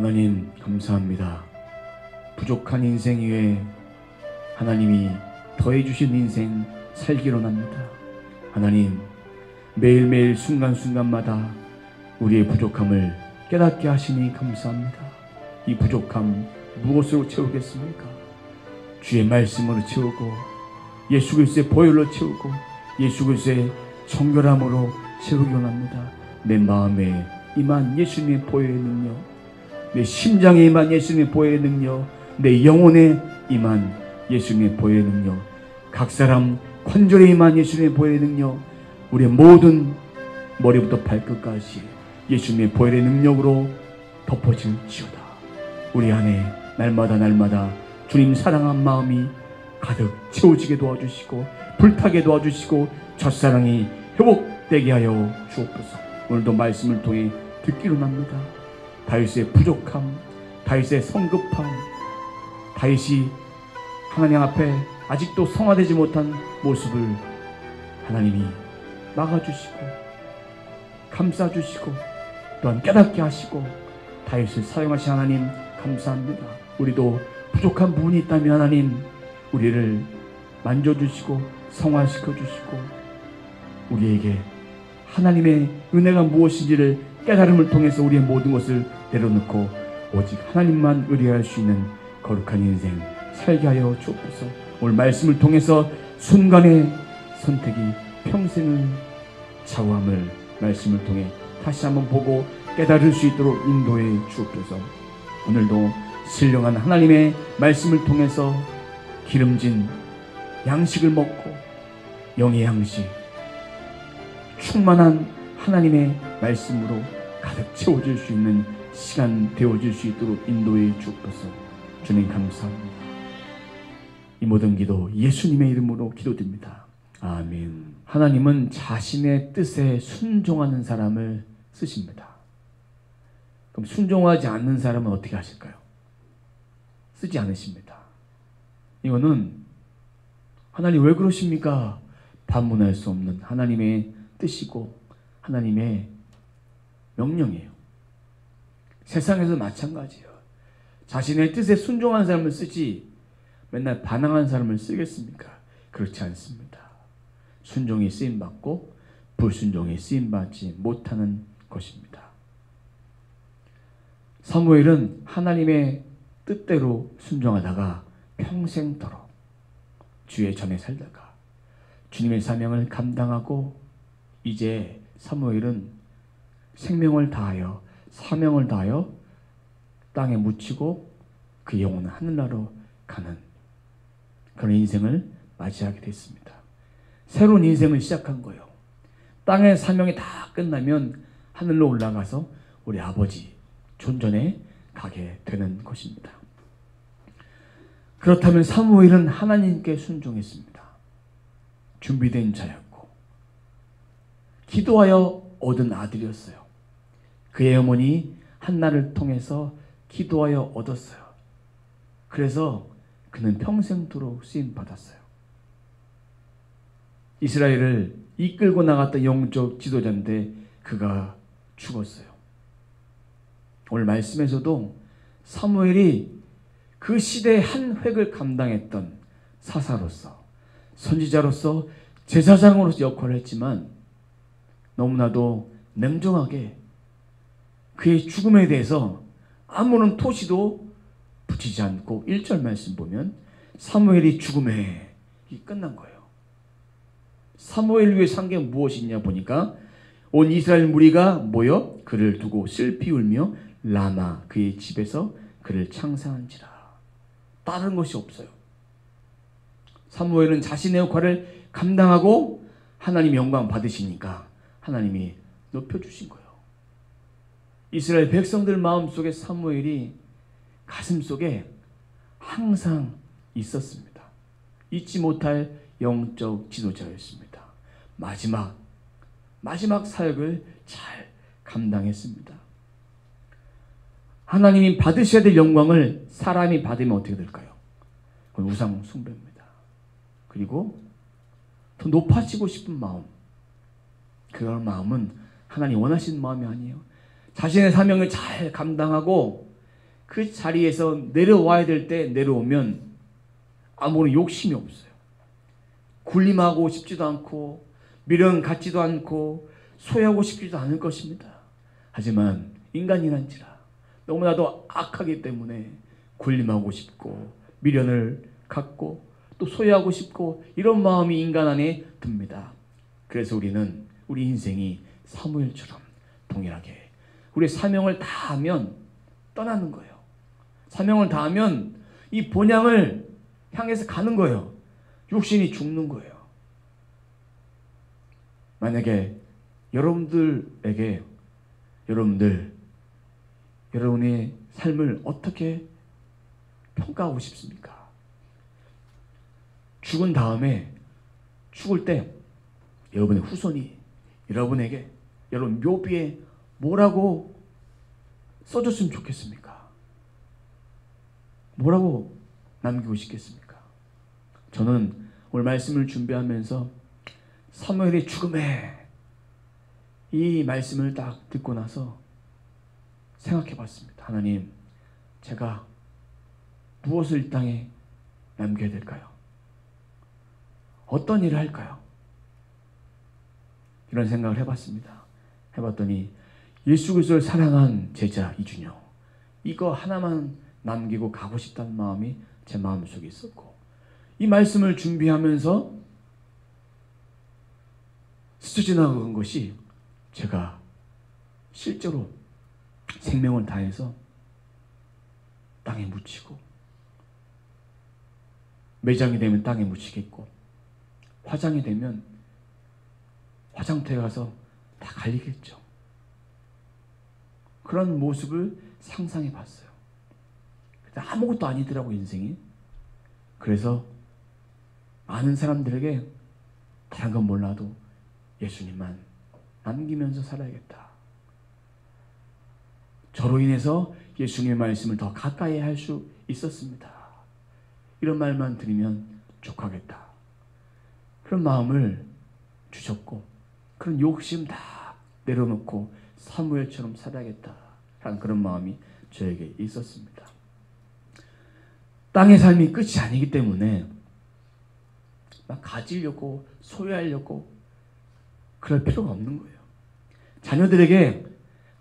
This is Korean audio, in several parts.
하나님 감사합니다. 부족한 인생 위에 하나님이 더해주신 인생 살기로 합니다. 하나님, 매일매일 순간순간마다 우리의 부족함을 깨닫게 하시니 감사합니다. 이 부족함 무엇으로 채우겠습니까? 주의 말씀으로 채우고, 예수 그리스도의 보혈로 채우고, 예수 그리스도의 정결함으로 채우기로 합니다. 내 마음에 임한 예수님의 보혈의 능력, 내 심장에 임한 예수님의 보혈의 능력, 내 영혼에 임한 예수님의 보혈의 능력, 각 사람 관절에 임한 예수님의 보혈의 능력, 우리의 모든 머리부터 발끝까지 예수님의 보혈의 능력으로 덮어질지어다. 우리 안에 날마다 주님 사랑한 마음이 가득 채워지게 도와주시고, 불타게 도와주시고, 첫사랑이 회복되게 하여 주옵소서. 오늘도 말씀을 통해 듣기로 합니다. 다윗의 부족함, 다윗의 성급함, 다윗이 하나님 앞에 아직도 성화되지 못한 모습을 하나님이 막아주시고 감싸주시고 또한 깨닫게 하시고 다윗을 사용하신 하나님 감사합니다. 우리도 부족한 부분이 있다면 하나님 우리를 만져주시고 성화시켜주시고 우리에게 하나님의 은혜가 무엇인지를 깨달음을 통해서 우리의 모든 것을 내려놓고 오직 하나님만 의뢰할 수 있는 거룩한 인생 살게 하여 주옵소서. 오늘 말씀을 통해서 순간의 선택이 평생을 좌우함을 말씀을 통해 다시 한번 보고 깨달을 수 있도록 인도해 주옵소서. 오늘도 신령한 하나님의 말씀을 통해서 기름진 양식을 먹고 영의 양식, 충만한 하나님의 말씀으로 가득 채워질 수 있는 시간 되어질 수 있도록 인도해 주옵소서. 주님 감사합니다. 이 모든 기도 예수님의 이름으로 기도드립니다. 아멘. 하나님은 자신의 뜻에 순종하는 사람을 쓰십니다. 그럼 순종하지 않는 사람은 어떻게 하실까요? 쓰지 않으십니다. 이거는 하나님 왜 그러십니까? 반문할 수 없는 하나님의 뜻이고 하나님의 명령이에요. 세상에서 마찬가지예요. 자신의 뜻에 순종하는 사람을 쓰지 맨날 반항하는 사람을 쓰겠습니까? 그렇지 않습니다. 순종이 쓰임받고 불순종이 쓰임받지 못하는 것입니다. 사무엘은 하나님의 뜻대로 순종하다가 평생토록 주의 전에 살다가 주님의 사명을 감당하고 이제 사무엘은 생명을 다하여 사명을 다하여 땅에 묻히고 그 영혼은 하늘나라로 가는 그런 인생을 맞이하게 됐습니다. 새로운 인생을 시작한 거예요. 땅의 사명이 다 끝나면 하늘로 올라가서 우리 아버지 존전에 가게 되는 것입니다. 그렇다면 사무엘은 하나님께 순종했습니다. 준비된 자였고 기도하여 얻은 아들이었어요. 그의 어머니 한나를 통해서 기도하여 얻었어요. 그래서 그는 평생토록 쓰임받았어요. 이스라엘을 이끌고 나갔던 영적 지도자인데 그가 죽었어요. 오늘 말씀에서도 사무엘이 그 시대의 한 획을 감당했던 사사로서 선지자로서 제사장으로서 역할을 했지만 너무나도 냉정하게 그의 죽음에 대해서 아무런 토시도 붙이지 않고 1절 말씀 보면 사무엘이 죽음에 끝난 거예요. 사무엘 위에 산 게 무엇이냐 보니까 온 이스라엘 무리가 모여 그를 두고 슬피 울며 라마 그의 집에서 그를 창사한지라. 다른 것이 없어요. 사무엘은 자신의 역할을 감당하고 하나님 영광 받으시니까 하나님이 높여주신 거예요. 이스라엘 백성들 마음속에 사무엘이 가슴속에 항상 있었습니다. 잊지 못할 영적 지도자였습니다. 마지막 사역을 잘 감당했습니다. 하나님이 받으셔야 될 영광을 사람이 받으면 어떻게 될까요? 그건 우상 숭배입니다. 그리고 더 높아지고 싶은 마음, 그런 마음은 하나님 원하시는 마음이 아니에요. 자신의 사명을 잘 감당하고 그 자리에서 내려와야 될 때 내려오면 아무런 욕심이 없어요. 군림하고 싶지도 않고 미련 갖지도 않고 소유하고 싶지도 않을 것입니다. 하지만 인간이란지라 너무나도 악하기 때문에 군림하고 싶고 미련을 갖고 또 소유하고 싶고 이런 마음이 인간 안에 듭니다. 그래서 우리는 우리 인생이 사무엘처럼 동일하게 우리 사명을 다하면 떠나는 거예요. 사명을 다하면 이 본향을 향해서 가는 거예요. 육신이 죽는 거예요. 만약에 여러분들에게 여러분의 삶을 어떻게 평가하고 싶습니까? 죽은 다음에 죽을 때 여러분의 후손이 여러분에게 여러분 묘비에 뭐라고 써줬으면 좋겠습니까? 뭐라고 남기고 싶겠습니까? 저는 오늘 말씀을 준비하면서 사무엘의 죽음에 이 말씀을 딱 듣고 나서 생각해 봤습니다. 하나님, 제가 무엇을 이 땅에 남겨야 될까요? 어떤 일을 할까요? 이런 생각을 해봤습니다. 해봤더니 예수 그리스도를 사랑한 제자 이준영, 이거 하나만 남기고 가고 싶다는 마음이 제 마음속에 있었고, 이 말씀을 준비하면서 스쳐 지나간 것이 제가 실제로 생명을 다해서 땅에 묻히고, 매장이 되면 땅에 묻히겠고, 화장이 되면 화장터에 가서 다 갈리겠죠. 그런 모습을 상상해 봤어요. 아무것도 아니더라고 인생이. 그래서 많은 사람들에게 다른 건 몰라도 예수님만 남기면서 살아야겠다. 저로 인해서 예수님의 말씀을 더 가까이 할 수 있었습니다. 이런 말만 들으면 족하겠다. 그런 마음을 주셨고, 그런 욕심 다 내려놓고 사무엘처럼 살아야겠다라는 그런 마음이 저에게 있었습니다. 땅의 삶이 끝이 아니기 때문에 막 가지려고 소유하려고 그럴 필요가 없는 거예요. 자녀들에게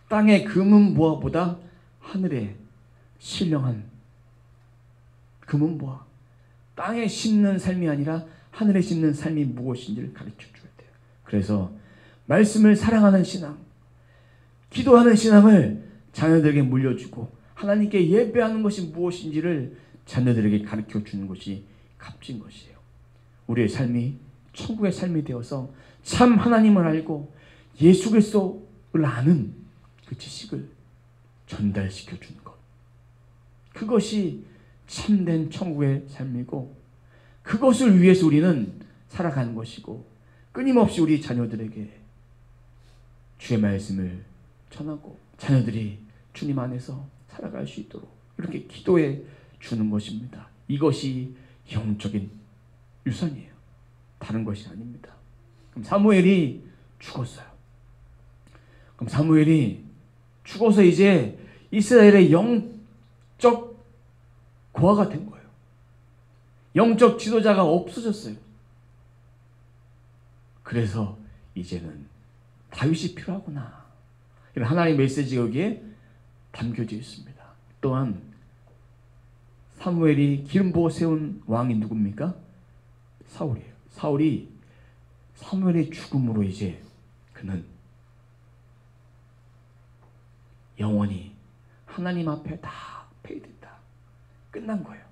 땅의 금은보화보다 하늘의 신령한 금은보화, 땅에 심는 삶이 아니라 하늘에 심는 삶이 무엇인지를 가르쳐 줘야 돼요. 그래서 말씀을 사랑하는 신앙, 기도하는 신앙을 자녀들에게 물려주고 하나님께 예배하는 것이 무엇인지를 자녀들에게 가르쳐 주는 것이 값진 것이에요. 우리의 삶이 천국의 삶이 되어서 참 하나님을 알고 예수 그리스도를 아는 그 지식을 전달시켜 주는 것, 그것이 참된 천국의 삶이고, 그것을 위해서 우리는 살아가는 것이고, 끊임없이 우리 자녀들에게 주의 말씀을 전하고 자녀들이 주님 안에서 살아갈 수 있도록 이렇게 기도해 주는 것입니다. 이것이 영적인 유산이에요. 다른 것이 아닙니다. 그럼 사무엘이 죽었어요. 그럼 사무엘이 죽어서 이제 이스라엘의 영적 고아가 된 거예요. 영적 지도자가 없어졌어요. 그래서 이제는 다윗이 필요하구나, 이런 하나님의 메시지가 여기에 담겨져 있습니다. 또한 사무엘이 기름 부어 세운 왕이 누굽니까? 사울이에요. 사울이 사무엘의 죽음으로 이제 그는 영원히 하나님 앞에 다 폐위됐다. 끝난 거예요.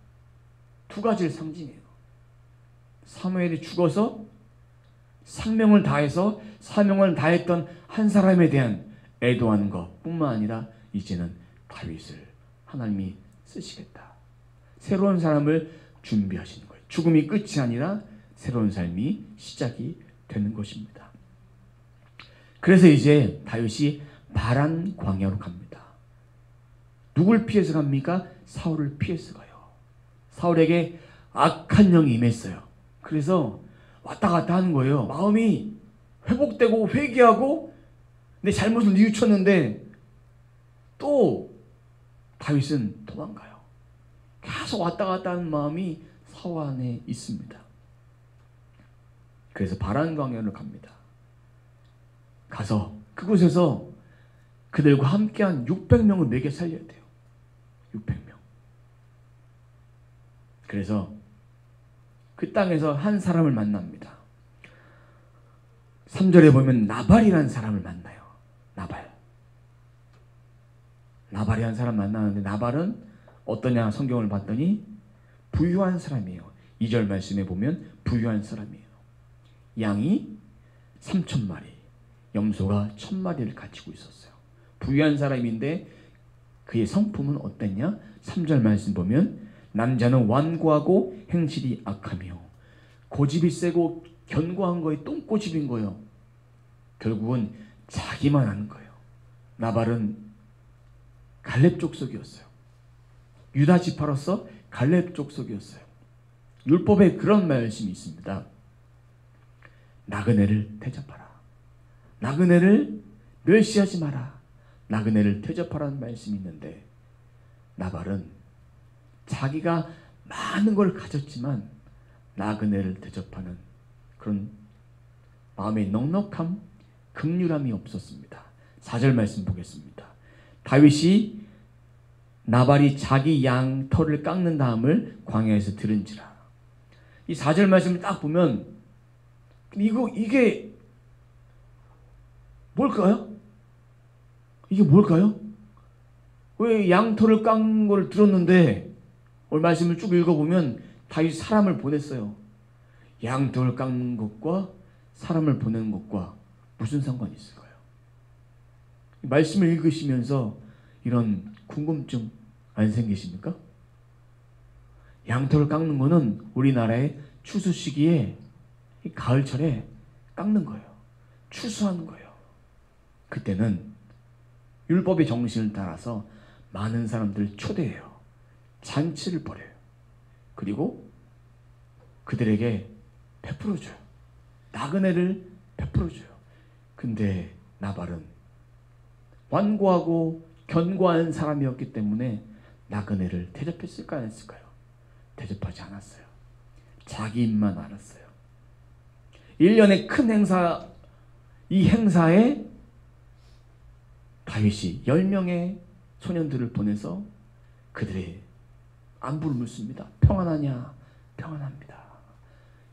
두 가지를 상징해요. 사무엘이 죽어서 상명을 다해서 사명을 다했던 한 사람에 대한 애도하는 것뿐만 아니라 이제는 다윗을 하나님이 쓰시겠다. 새로운 사람을 준비하시는 거예요. 죽음이 끝이 아니라 새로운 삶이 시작이 되는 것입니다. 그래서 이제 다윗이 바란 광야로 갑니다. 누굴 피해서 갑니까? 사울을 피해서 가요. 사울에게 악한 영이 임했어요. 그래서 왔다 갔다 하는 거예요. 마음이 회복되고 회개하고 내 잘못을 뉘우쳤는데 또 다윗은 도망가요. 계속 왔다 갔다 하는 마음이 사울 안에 있습니다. 그래서 바란 광야를 갑니다. 가서 그곳에서 그들과 함께한 600명을 먹여 살려야 돼요. 600명. 그래서 그 땅에서 한 사람을 만납니다. 3절에 보면 나발이라는 사람을 만나요. 나발이라는 사람 만나는데, 나발은 어떠냐 성경을 봤더니 부유한 사람이에요. 2절 말씀에 보면 부유한 사람이에요. 양이 3,000마리, 염소가 1,000마리를 가지고 있었어요. 부유한 사람인데 그의 성품은 어땠냐? 3절 말씀 보면 남자는 완고하고 행실이 악하며, 고집이 세고 견고한 거에 똥꼬집인 거예요. 결국은 자기만 하는 거예요. 나발은 갈렙 족속이었어요. 유다 지파로서 갈렙 족속이었어요. 율법에 그런 말씀이 있습니다. 나그네를 대접하라. 나그네를 멸시하지 마라. 나그네를 대접하라는 말씀이 있는데, 나발은 자기가 많은 걸 가졌지만 나그네를 대접하는 그런 마음의 넉넉함, 긍휼함이 없었습니다. 4절 말씀 보겠습니다. 다윗이 나발이 자기 양 털을 깎는 다음을 광야에서 들은지라. 이 4절 말씀을 딱 보면 이게 뭘까요? 이게 뭘까요? 왜 양털을 깎는 걸 들었는데, 오늘 말씀을 쭉 읽어보면 다윗이 사람을 보냈어요. 양털을 깎는 것과 사람을 보내는 것과 무슨 상관이 있을까요? 말씀을 읽으시면서 이런 궁금증 안 생기십니까? 양털을 깎는 거는 우리나라의 추수 시기에 가을철에 깎는 거예요. 추수하는 거예요. 그때는 율법의 정신을 따라서 많은 사람들을 초대해요. 잔치를 벌여요. 그리고 그들에게 베풀어줘요. 나그네를 베풀어줘요. 근데 나발은 완고하고 견고한 사람이었기 때문에 나그네를 대접했을까 안 했을까요? 대접하지 않았어요. 자기 입만 알았어요. 1년의 큰 행사, 이 행사에 다윗이 10명의 소년들을 보내서 그들의 안부를 묻습니다. 평안하냐? 평안합니다.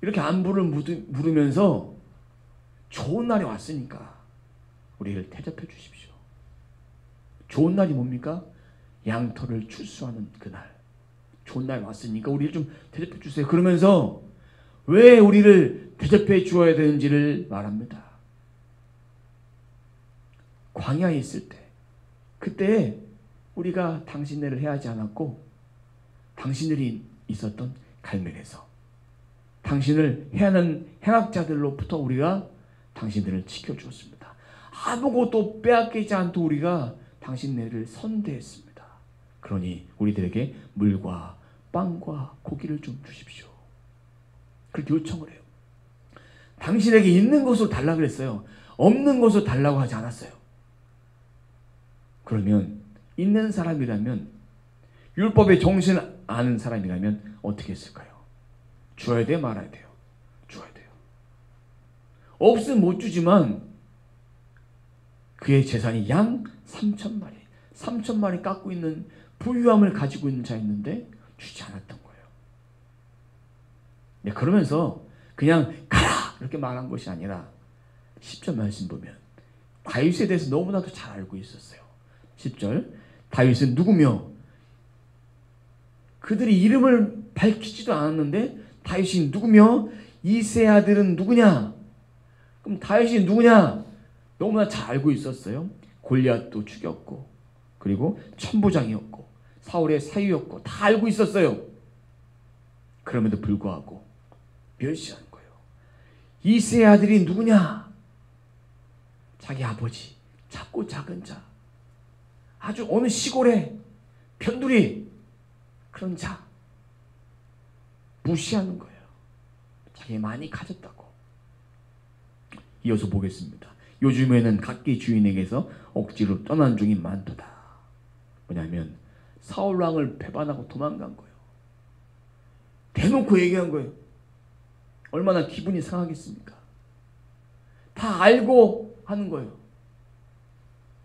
이렇게 안부를 물으면서 좋은 날이 왔으니까 우리를 대접해 주십시오. 좋은 날이 뭡니까? 양털을 추수하는 그날. 좋은 날이 왔으니까 우리를 좀 대접해 주세요. 그러면서 왜 우리를 대접해 주어야 되는지를 말합니다. 광야에 있을 때, 그때 우리가 당신네를 해하지 않았고, 당신들이 있었던 갈멜에서 당신을 해하는 행악자들로부터 우리가 당신들을 지켜주었습니다. 아무것도 빼앗기지 않도록 우리가 당신네를 선대했습니다. 그러니 우리들에게 물과 빵과 고기를 좀 주십시오. 그렇게 요청을 해요. 당신에게 있는 것을 달라고 그랬어요. 없는 것을 달라고 하지 않았어요. 그러면 있는 사람이라면, 율법의 정신을 아는 사람이라면 어떻게 했을까요? 줘야 돼, 말아야 돼요? 줘야 돼요. 없으면 못 주지만 그의 재산이 양 3,000마리, 3,000마리 깎고 있는 부유함을 가지고 있는 자였는데 주지 않았던 거예요. 네, 그러면서 그냥 가라! 이렇게 말한 것이 아니라 10절 말씀 보면 다윗에 대해서 너무나도 잘 알고 있었어요. 10절, 다윗은 누구며? 그들이 이름을 밝히지도 않았는데 다윗이 누구며? 이새의 아들은 누구냐? 그럼 다윗이 누구냐? 너무나 잘 알고 있었어요. 골리앗도 죽였고, 그리고 천부장이었고, 사울의 사위였고, 다 알고 있었어요. 그럼에도 불구하고 멸시한 거예요. 이새의 아들이 누구냐? 자기 아버지, 작고 작은 자, 아주 어느 시골에 변두리 그런 자 무시하는 거예요. 자기 많이 가졌다고. 이어서 보겠습니다. 요즘에는 각기 주인에게서 억지로 떠난 중이 많도다. 뭐냐면 사울 왕을 배반하고 도망간 거예요. 대놓고 얘기한 거예요. 얼마나 기분이 상하겠습니까? 다 알고 하는 거예요.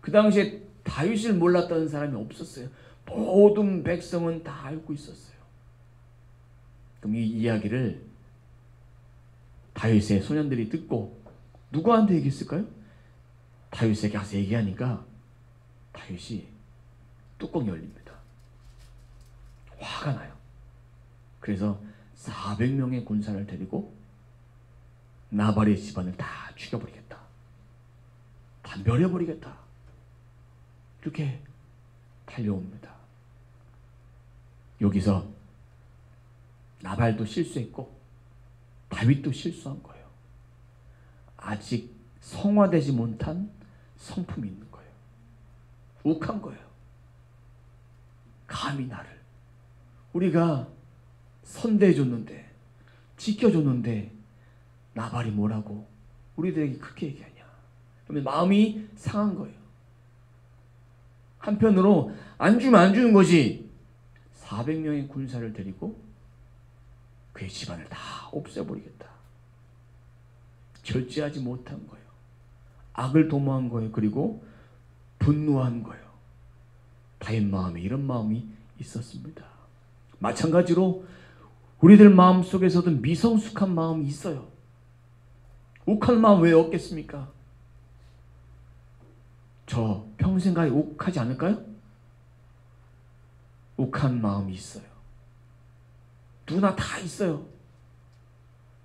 그 당시에 다윗을 몰랐다는 사람이 없었어요. 모든 백성은 다 알고 있었어요. 그럼 이 이야기를 다윗의 소년들이 듣고 누구한테 얘기했을까요? 다윗에게 가서 얘기하니까 다윗이 뚜껑이 열립니다. 화가 나요. 그래서 400명의 군사를 데리고 나발의 집안을 다 죽여버리겠다. 다 멸해버리겠다. 이렇게 달려옵니다. 여기서 나발도 실수했고 다윗도 실수한 거예요. 아직 성화되지 못한 성품이 있는 거예요. 욱한 거예요. 감히 나를, 우리가 선대해줬는데, 지켜줬는데 나발이 뭐라고 우리들에게 그렇게 얘기하냐. 그러면 마음이 상한 거예요. 한편으로 안 주면 안 주는 것이 400명의 군사를 데리고 그의 집안을 다 없애버리겠다. 절제하지 못한 거예요. 악을 도모한 거예요. 그리고 분노한 거예요. 다윗 마음에 이런 마음이 있었습니다. 마찬가지로 우리들 마음 속에서도 미성숙한 마음이 있어요. 욱한 마음 왜 없겠습니까? 저 평생가에 욱하지 않을까요? 욱한 마음이 있어요. 누구나 다 있어요.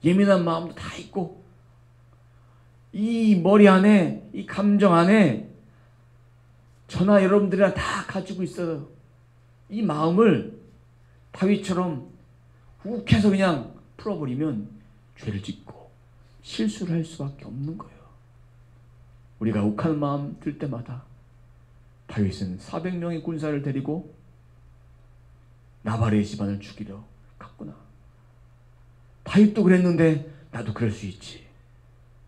예민한 마음도 다 있고, 이 머리 안에, 이 감정 안에 저나 여러분들이랑 다 가지고 있어요. 이 마음을 다윗처럼 욱해서 그냥 풀어버리면 죄를 짓고 실수를 할 수밖에 없는 거예요. 우리가 욱한 마음 들 때마다 다윗은 400명의 군사를 데리고 나발의 집안을 죽이려 갔구나. 다윗도 그랬는데 나도 그럴 수 있지.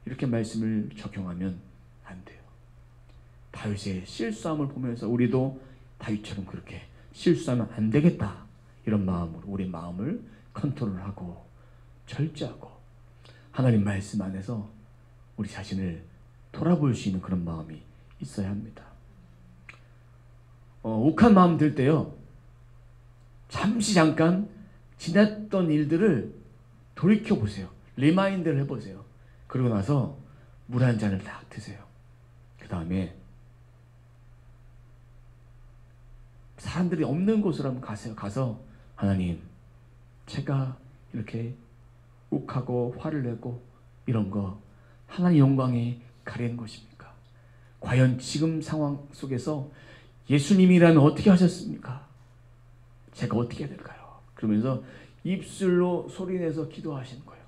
이렇게 말씀을 적용하면 안 돼요. 다윗의 실수함을 보면서 우리도 다윗처럼 그렇게 실수하면 안 되겠다. 이런 마음으로 우리 마음을 컨트롤하고 절제하고 하나님 말씀 안에서 우리 자신을 돌아볼 수 있는 그런 마음이 있어야 합니다. 욱한 마음 들 때요, 잠깐 지났던 일들을 돌이켜보세요. 리마인드를 해보세요. 그러고 나서 물 한 잔을 딱 드세요. 그 다음에 사람들이 없는 곳으로 한번 가세요. 가서 하나님, 제가 이렇게 욱하고 화를 내고 이런 거 하나님 영광에 가리는 것입니까? 과연 지금 상황 속에서 예수님이라면 어떻게 하셨습니까? 제가 어떻게 해야 될까요? 그러면서 입술로 소리내서 기도하시는 거예요.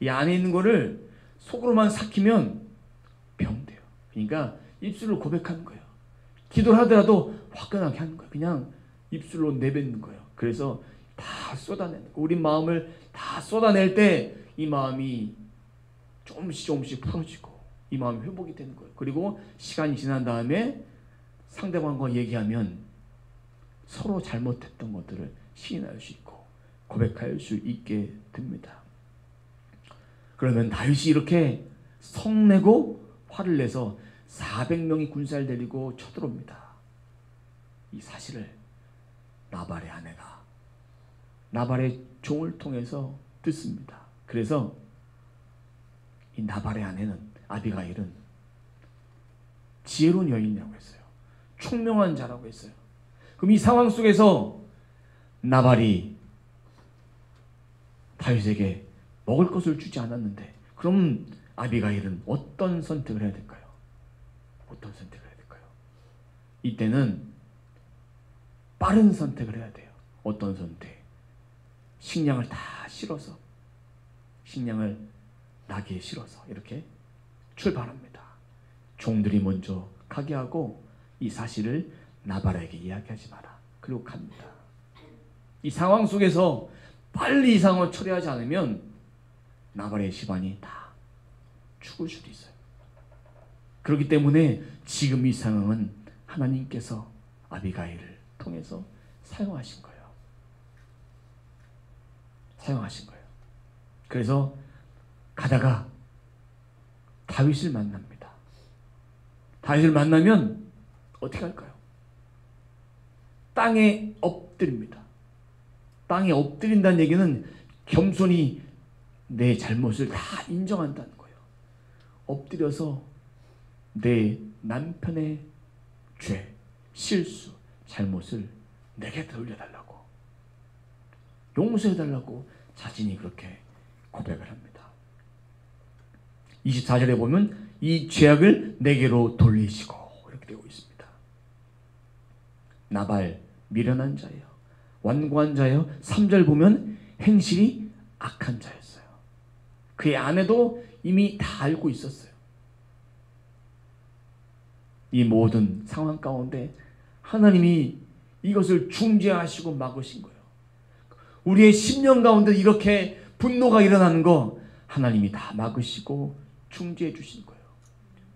이 안에 있는 거를 속으로만 삭히면 병돼요. 그러니까 입술로 고백하는 거예요. 기도를 하더라도 화끈하게 하는 거예요. 그냥 입술로 내뱉는 거예요. 그래서 다 쏟아내는 거예요. 우리 마음을 다 쏟아낼 때 이 마음이 조금씩 풀어지고 이 마음이 회복이 되는 거예요. 그리고 시간이 지난 다음에 상대방과 얘기하면 서로 잘못했던 것들을 시인할 수 있고 고백할 수 있게 됩니다. 그러면 다윗이 이렇게 성내고 화를 내서 400명의 군사를 데리고 쳐들어옵니다. 이 사실을 나발의 아내가 나발의 종을 통해서 듣습니다. 그래서 이 나발의 아내는, 아비가일은 지혜로운 여인이라고 했어요. 총명한 자라고 했어요. 그럼 이 상황 속에서 나발이 다윗에게 먹을 것을 주지 않았는데, 그럼 아비가일은 어떤 선택을 해야 될까요? 어떤 선택을 해야 될까요? 이때는 빠른 선택을 해야 돼요. 어떤 선택? 식량을 다 실어서, 식량을 나귀에 실어서 이렇게 출발합니다. 종들이 먼저 가게 하고 이 사실을 나발에게 이야기하지 마라. 그리고 갑니다. 이 상황 속에서 빨리 이 상황을 처리하지 않으면 나발의 집안이 다 죽을 수도 있어요. 그렇기 때문에 지금 이 상황은 하나님께서 아비가일을 통해서 사용하신 거예요. 사용하신 거예요. 그래서 가다가 다윗을 만납니다. 다윗을 만나면 어떻게 할까요? 땅에 엎드립니다. 땅에 엎드린다는 얘기는 겸손히 내 잘못을 다 인정한다는 거예요. 엎드려서 내 남편의 죄, 실수, 잘못을 내게 돌려달라고, 용서해달라고 자신이 그렇게 고백을 합니다. 24절에 보면 이 죄악을 내게로 돌리시고 이렇게 되고 있습니다. 나발 미련한 자예요, 완고한 자예요. 3절 보면 행실이 악한 자였어요. 그의 아내도 이미 다 알고 있었어요. 이 모든 상황 가운데 하나님이 이것을 중재하시고 막으신 거예요. 우리의 심령 가운데 이렇게 분노가 일어나는 거 하나님이 다 막으시고 중재해 주신 거예요.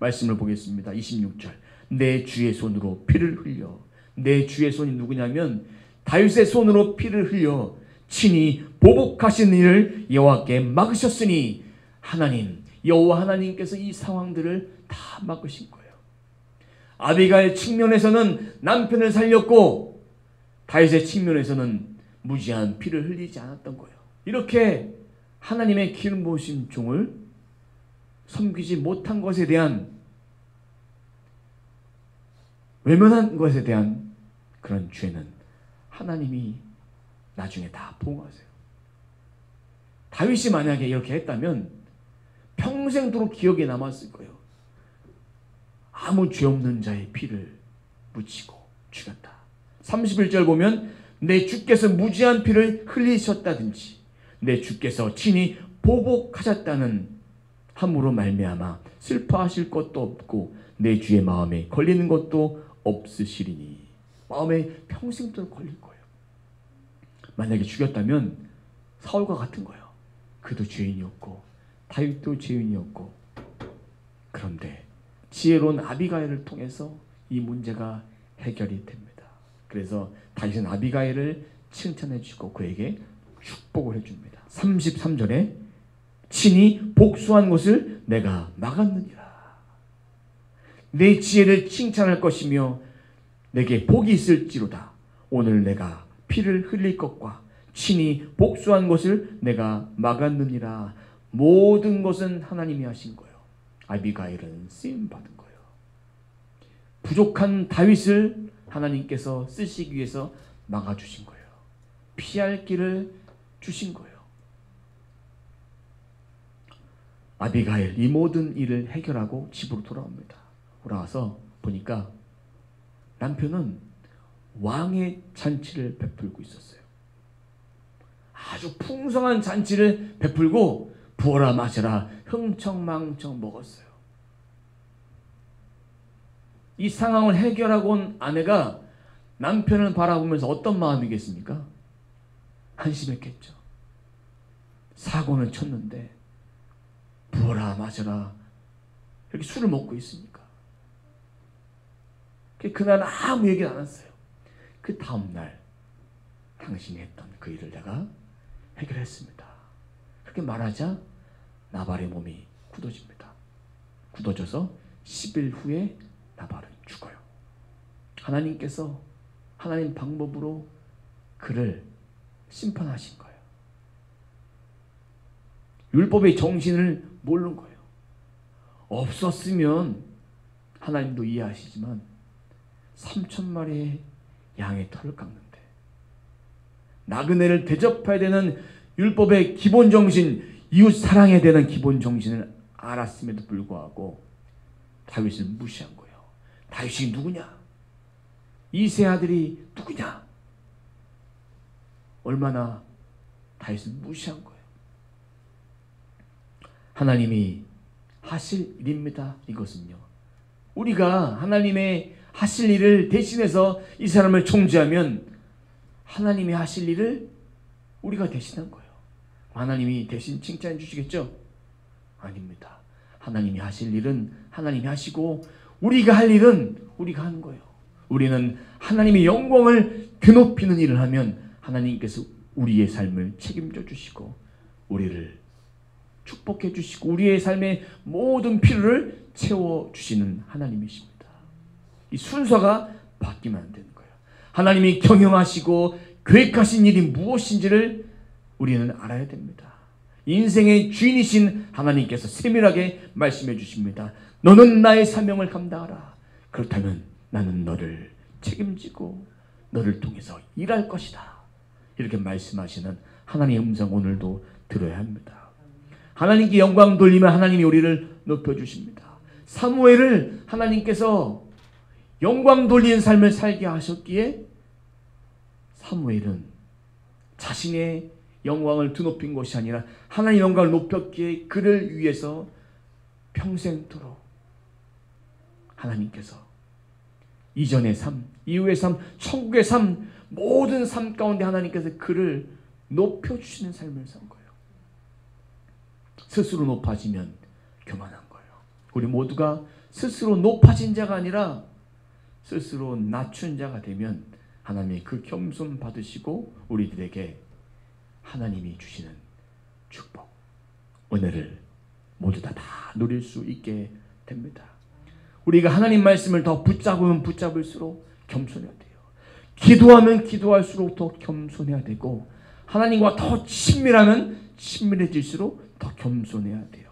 말씀을 보겠습니다. 26절. 내 주의 손으로 피를 흘려. 내 주의 손이 누구냐면 다윗의 손으로 피를 흘려 친히 보복하신 일을 여호와께 막으셨으니, 하나님, 여호와 하나님께서 이 상황들을 다 막으신 거예요. 아비가일 측면에서는 남편을 살렸고 다윗의 측면에서는 무지한 피를 흘리지 않았던 거예요. 이렇게 하나님의 기름 부으신 종을 섬기지 못한 것에 대한, 외면한 것에 대한 그런 죄는 하나님이 나중에 다 보응하세요. 다윗이 만약에 이렇게 했다면 평생도록 기억에 남았을 거예요. 아무 죄 없는 자의 피를 묻히고 죽였다. 31절 보면 내 주께서 무지한 피를 흘리셨다든지 내 주께서 친히 보복하셨다는 함으로 말미암아 슬퍼하실 것도 없고 내 주의 마음에 걸리는 것도 없으시리니. 마음에 평생도록 걸릴 거예요. 만약에 죽였다면 사울과 같은 거예요. 그도 죄인이었고 다윗도 죄인이었고, 그런데 지혜로운 아비가일을 통해서 이 문제가 해결이 됩니다. 그래서 다윗은 아비가일을 칭찬해 주고 그에게 축복을 해줍니다. 33절에 친히 복수한 것을 내가 막았느니라. 내 지혜를 칭찬할 것이며 내게 복이 있을지로다. 오늘 내가 피를 흘릴 것과 친히 복수한 것을 내가 막았느니라. 모든 것은 하나님이 하신 거예요. 아비가일은 쓰임 받은 거예요. 부족한 다윗을 하나님께서 쓰시기 위해서 막아주신 거예요. 피할 길을 주신 거예요. 아비가일 이 모든 일을 해결하고 집으로 돌아옵니다. 돌아와서 보니까 남편은 왕의 잔치를 베풀고 있었어요. 아주 풍성한 잔치를 베풀고 부어라 마셔라 흥청망청 먹었어요. 이 상황을 해결하고 온 아내가 남편을 바라보면서 어떤 마음이겠습니까? 한심했겠죠. 사고는 쳤는데 부어라 마셔라 이렇게 술을 먹고 있으니까. 그날 아무 얘기를 안 했어요. 그 다음날 당신이 했던 그 일을 내가 해결했습니다. 그렇게 말하자 나발의 몸이 굳어집니다. 굳어져서 10일 후에 나발은 죽어요. 하나님께서 하나님 방법으로 그를 심판하신 거예요. 율법의 정신을 모르는 거예요. 없었으면 하나님도 이해하시지만 3,000마리의 양의 털을 깎는데 나그네를 대접해야 되는 율법의 기본 정신, 이웃 사랑해야 되는 기본 정신을 알았음에도 불구하고 다윗을 무시한 거예요. 다윗이 누구냐? 이세 아들이 누구냐? 얼마나 다윗을 무시한 거예요. 하나님이 하실 일입니다. 이것은요, 우리가 하나님의 하실 일을 대신해서 이 사람을 총재하면 하나님이 하실 일을 우리가 대신한 거예요. 하나님이 대신 칭찬해 주시겠죠? 아닙니다. 하나님이 하실 일은 하나님이 하시고 우리가 할 일은 우리가 하는 거예요. 우리는 하나님의 영광을 드높이는 일을 하면 하나님께서 우리의 삶을 책임져 주시고 우리를 축복해 주시고 우리의 삶의 모든 필요를 채워주시는 하나님이십니다. 이 순서가 바뀌면 안 되는 거예요. 하나님이 경영하시고 계획하신 일이 무엇인지를 우리는 알아야 됩니다. 인생의 주인이신 하나님께서 세밀하게 말씀해 주십니다. 너는 나의 사명을 감당하라. 그렇다면 나는 너를 책임지고 너를 통해서 일할 것이다. 이렇게 말씀하시는 하나님의 음성 오늘도 들어야 합니다. 하나님께 영광 돌리면 하나님이 우리를 높여주십니다. 사무엘을 하나님께서 영광 돌리는 삶을 살게 하셨기에 사무엘은 자신의 영광을 드높인 것이 아니라 하나님의 영광을 높였기에 그를 위해서 평생토록 하나님께서 이전의 삶, 이후의 삶, 천국의 삶, 모든 삶 가운데 하나님께서 그를 높여주시는 삶을 산 거예요. 스스로 높아지면 교만한 거예요. 우리 모두가 스스로 높아진 자가 아니라 스스로 낮춘 자가 되면 하나님이 그 겸손 받으시고 우리들에게 하나님이 주시는 축복, 은혜를 모두 다 누릴 수 있게 됩니다. 우리가 하나님 말씀을 더 붙잡으면 붙잡을수록 겸손해야 돼요. 기도하면 기도할수록 더 겸손해야 되고 하나님과 더 친밀하면 친밀해질수록 더 겸손해야 돼요.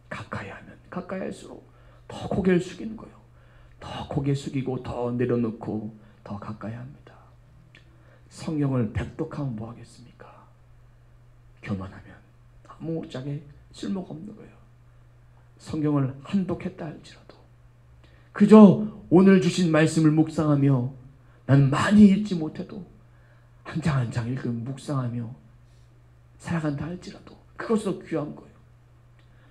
가까이 하면 가까이 할수록 더 고개를 숙이는 거예요. 더 고개 숙이고 더 내려놓고 더 가까이 합니다. 성경을 백독하면 뭐 하겠습니까? 교만하면 아무짝에 쓸모가 없는 거예요. 성경을 한독했다 할지라도 그저 오늘 주신 말씀을 묵상하며 난 많이 읽지 못해도 한 장 한 장 읽으면 묵상하며 살아간다 할지라도 그것도 귀한 거예요.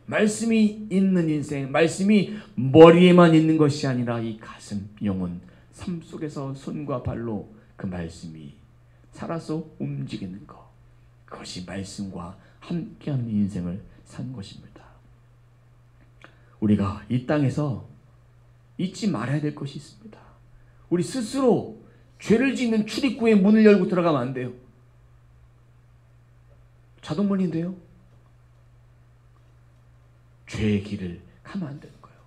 말씀이 있는 인생, 말씀이 머리에만 있는 것이 아니라 이 가슴, 영혼, 삶 속에서 손과 발로 그 말씀이 살아서 움직이는 것, 그것이 말씀과 함께하는 인생을 산 것입니다. 우리가 이 땅에서 잊지 말아야 될 것이 있습니다. 우리 스스로 죄를 짓는 출입구에 문을 열고 들어가면 안 돼요. 자동문인데요. 죄의 길을 가면 안 되는 거예요.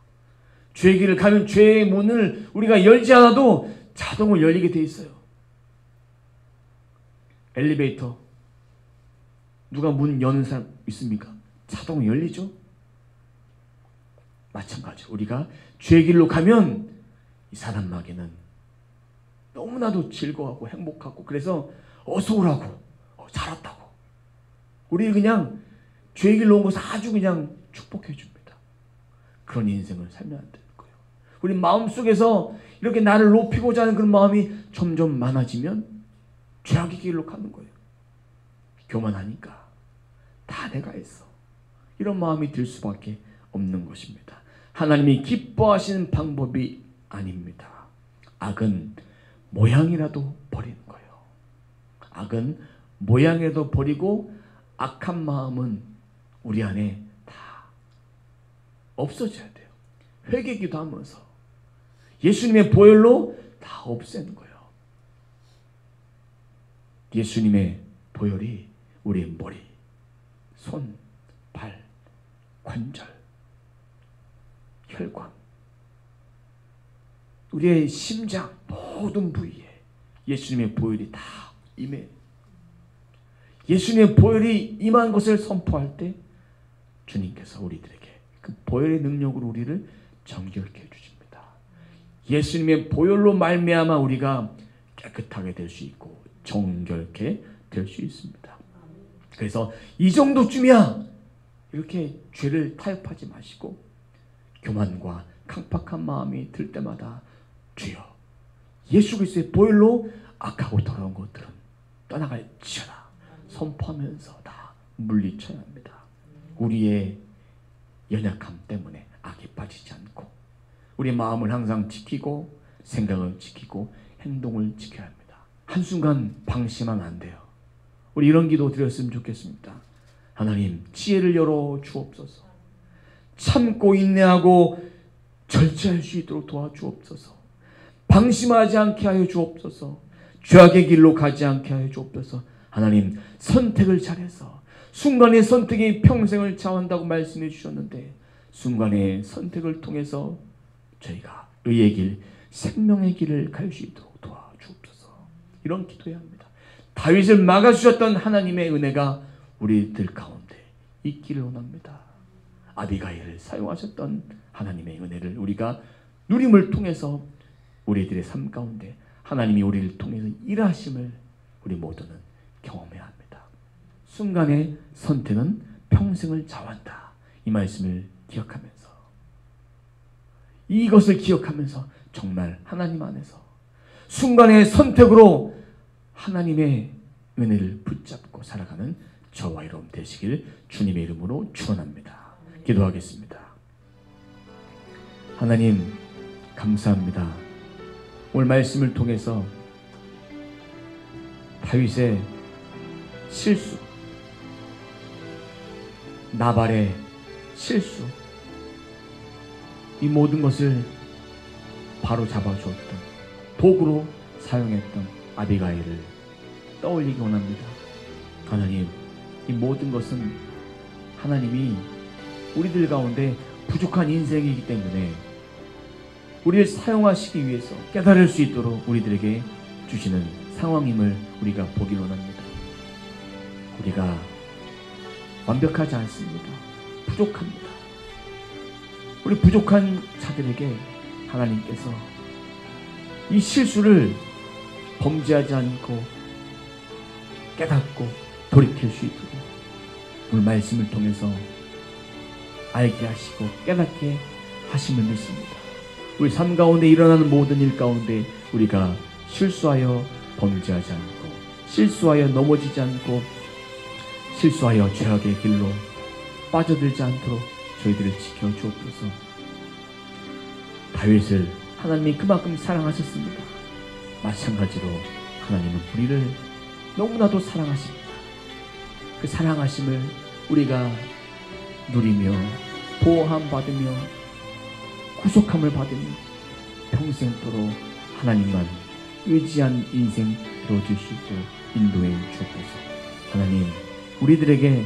죄의 길을 가면 죄의 문을 우리가 열지 않아도 자동으로 열리게 돼 있어요. 엘리베이터 누가 문 여는 사람 있습니까? 자동으로 열리죠. 마찬가지로 우리가 죄의 길로 가면 이 사람에게는 너무나도 즐거워하고 행복하고 그래서 어서 오라고 잘 왔다고 우리 그냥 죄의 길로 온 것을 아주 그냥 축복해 줍니다. 그런 인생을 살면 안 되는 거예요. 우리 마음속에서 이렇게 나를 높이고자 하는 그런 마음이 점점 많아지면 죄악의 길로 가는 거예요. 교만하니까 다 내가 했어. 이런 마음이 들 수밖에 없는 것입니다. 하나님이 기뻐하시는 방법이 아닙니다. 악은 모양이라도 버리는 거예요. 악은 모양이라도 버리고 악한 마음은 우리 안에 다 없어져야 돼요. 회개기도 하면서 예수님의 보혈로 다 없애는 거예요. 예수님의 보혈이 우리의 머리, 손, 발, 관절, 혈관, 우리의 심장 모든 부위에 예수님의 보혈이 다 임해. 예수님의 보혈이 임한 것을 선포할 때 주님께서 우리들에게 그 보혈의 능력으로 우리를 정결케 해주십니다. 예수님의 보혈로 말미암아 우리가 깨끗하게 될 수 있고 정결케 될 수 있습니다. 그래서 이 정도쯤이야 이렇게 죄를 타협하지 마시고 교만과 강팍한 마음이 들 때마다 주여 예수 그리스도의 보혈로 악하고 더러운 것들은 떠나갈지어다 선포하면서 다 물리쳐야 합니다. 우리의 연약함 때문에 악에 빠지지 않고 우리 마음을 항상 지키고 생각을 지키고 행동을 지켜야 합니다. 한순간 방심하면 안 돼요. 우리 이런 기도 드렸으면 좋겠습니다. 하나님 지혜를 열어 주옵소서. 참고 인내하고 절제할 수 있도록 도와주옵소서. 방심하지 않게 하여 주옵소서. 죄악의 길로 가지 않게 하여 주옵소서. 하나님, 선택을 잘해서 순간의 선택이 평생을 좌우한다고 말씀해 주셨는데 순간의 선택을 통해서 저희가 의의 길, 생명의 길을 갈 수 있도록 도와주옵소서. 이런 기도해야 합니다. 다윗을 막아주셨던 하나님의 은혜가 우리들 가운데 있기를 원합니다. 아비가일을 사용하셨던 하나님의 은혜를 우리가 누림을 통해서 우리들의 삶 가운데 하나님이 우리를 통해서 일하심을 우리 모두는 경험해야 합니다. 순간의 선택은 평생을 좌우한다. 이 말씀을 기억하면서, 이것을 기억하면서 정말 하나님 안에서 순간의 선택으로 하나님의 은혜를 붙잡고 살아가는 저와 여러분 되시길 주님의 이름으로 축원합니다. 기도하겠습니다. 하나님, 감사합니다. 오늘 말씀을 통해서 다윗의 실수, 나발의 실수, 이 모든 것을 바로 잡아주었던, 도구로 사용했던 아비가일을 떠올리기 원합니다. 하나님, 이 모든 것은 하나님이 우리들 가운데 부족한 인생이기 때문에 우리를 사용하시기 위해서 깨달을 수 있도록 우리들에게 주시는 상황임을 우리가 보기 원합니다. 우리가 완벽하지 않습니다. 부족합니다. 우리 부족한 자들에게 하나님께서 이 실수를 범죄하지 않고 깨닫고 돌이킬 수 있도록 오늘 말씀을 통해서 알게 하시고 깨닫게 하심을 믿습니다. 우리 삶 가운데 일어나는 모든 일 가운데 우리가 실수하여 범죄하지 않고, 실수하여 넘어지지 않고, 실수하여 죄악의 길로 빠져들지 않도록 저희들을 지켜주옵소서. 다윗을 하나님이 그만큼 사랑하셨습니다. 마찬가지로 하나님은 우리를 너무나도 사랑하십니다. 그 사랑하심을 우리가 누리며 보호함받으며 구속함을 받으며 평생토록 하나님만 의지한 인생 되어줄 수 있도록 인도해 주옵소서. 하나님, 우리들에게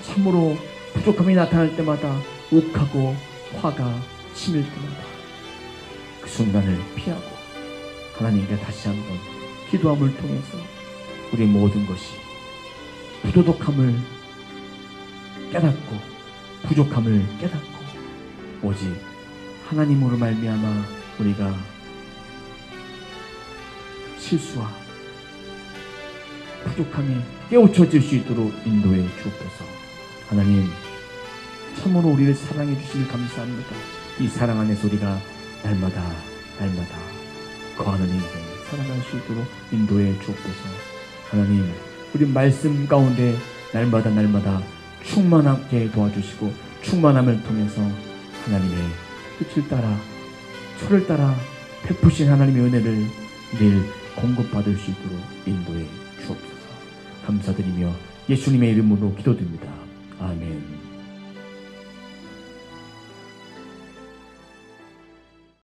참으로 부족함이 나타날 때마다 욱하고 화가 치밀 때마다 그 순간을 피하고 하나님께 다시 한번 기도함을 통해서 우리 모든 것이 부도덕함을 깨닫고 부족함을 깨닫고 오직 하나님으로 말미암아 우리가 실수와 부족함이 깨우쳐질 수 있도록 인도해 주옵소서. 하나님, 참으로 우리를 사랑해 주시길 감사합니다. 이 사랑 안에서 우리가 날마다 거하는 인생 살아갈 수 있도록 인도해 주옵소서. 하나님, 우리 말씀 가운데 날마다 충만하게 도와주시고 충만함을 통해서 하나님의 뜻을 따라 철을 따라 베푸신 하나님의 은혜를 늘 공급받을 수 있도록 인도해 주옵소서. 감사드리며 예수님의 이름으로 기도드립니다. 아멘.